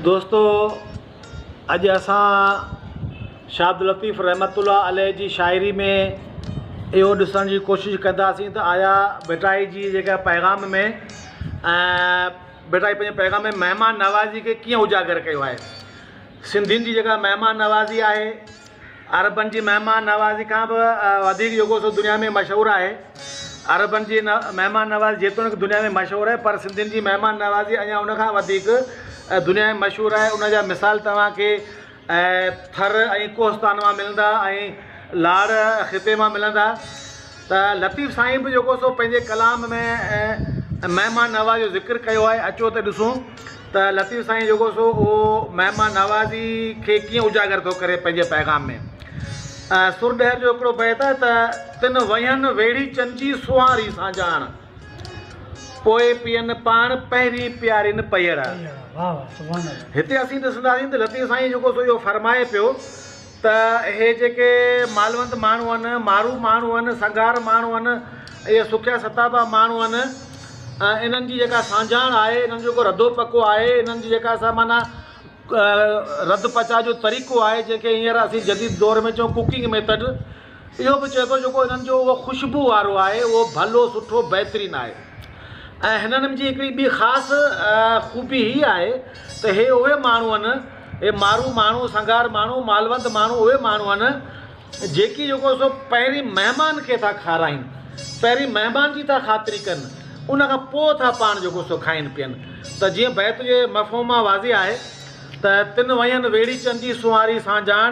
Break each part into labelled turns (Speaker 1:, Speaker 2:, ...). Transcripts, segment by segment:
Speaker 1: दोस्तों अॼु असां शाह अब्दुल लतीफ़ रहमतुल्लाह अलैह जी शाइरी में इहो ॾिसण जी कोशिशि कंदासीं त आया भिटाई जी जेका पैगाम में भिटाई पंहिंजे पैगाम में महिमान नवाज़ी खे कीअं उजागर कयो आहे। सिंधियुनि जी जेका महिमान नवाज़ी आहे अरबनि जी महिमान नवाज़ी खां बि वधीक जेको सो दुनिया में मशहूरु आहे। अरबनि जी महिमान नवाज़ी जेतोणीकि दुनिया में मशहूरु आहे, पर सिंधियुनि जी महिमान नवाज़ी अञा उनखां वधीक दुनिया में मशहूरु आहे। उनजा मिसाल तव्हांखे थर ऐं कोहस्तान मां मिलंदा ऐं लाड़ ख़िते मां मिलंदा। त लतीफ़ साईं बि जेको सो पंहिंजे कलाम में महिमान नवाज़ी जो ज़िक्र कयो आहे। अचो त ॾिसूं त लतीफ़ साईं जेको सो उहो महिमान नवाज़ी खे कीअं उजागर थो करे पंहिंजे पैगाम में। सुरॾहर जो हिकिड़ो बैत आहे त तिन वयनि वेड़ी चंची सुहारी सां ॼाण, पोइ पीअनि पाण पहिरीं प्यारिन पयड़। हिते असीं ॾिसंदासीं त लतीफ़ साईं जेको सो इहो फरमाए पियो त इहे जेके मालवंत माण्हू आहिनि, मारू माण्हू आहिनि, संगार माण्हू आहिनि, इहे सुखिया सताबा माण्हू आहिनि, इन्हनि जी जेका साझाण आहे, इन्हनि जो जेको रधो पको आहे, इन्हनि जी जेका असां माना रध पचा जो तरीक़ो आहे, जेके हींअर असीं जदीद दौर में चऊं कुकिंग मेथड, इहो बि चए थो जेको इन्हनि जो उहो ख़ुशबू वारो आहे, उहो भलो सुठो बहितरीनु आहे। ऐं हिननि जी हिकिड़ी ॿी ख़ासि ख़ूबी हीअ आहे त हे उहे माण्हू आहिनि, हे मारू माण्हू, संगार माण्हू, मालवंत माण्हू उहे माण्हू आहिनि जेकी जेको सो पहिरीं महिमान खे था खाराइनि, पहिरीं महिमान जी था ख़ातिरी कनि, उनखां पोइ था पाण जेको सो खाइनि पीअनि। त जीअं बैत जे मफ़हूम मां वाज़ी आहे त तिन वयनि वेड़ी चंची सुहारी सां ॼाण,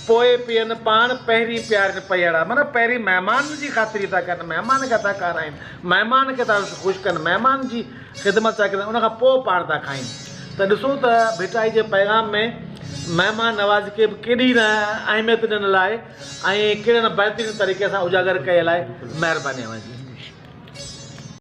Speaker 1: पोइ पीअनि पाण पहिरीं प्यार पयड़। माना पहिरीं महिमान जी ख़ातिरी था कनि, महिमान खे था खाराइनि, महिमान खे था ख़ुशि कनि, महिमान जी ख़िदमत था कनि, उनखां पोइ पाण था खाइनि। त ॾिसूं त भिटाई जे पैगाम में महिमान नवाज़ी खे बि केॾी न अहमियत ॾिनल आहे ऐं कहिड़े न बहितरीनु तरीक़े सां उजागर कयल आहे। महिरबानी जी।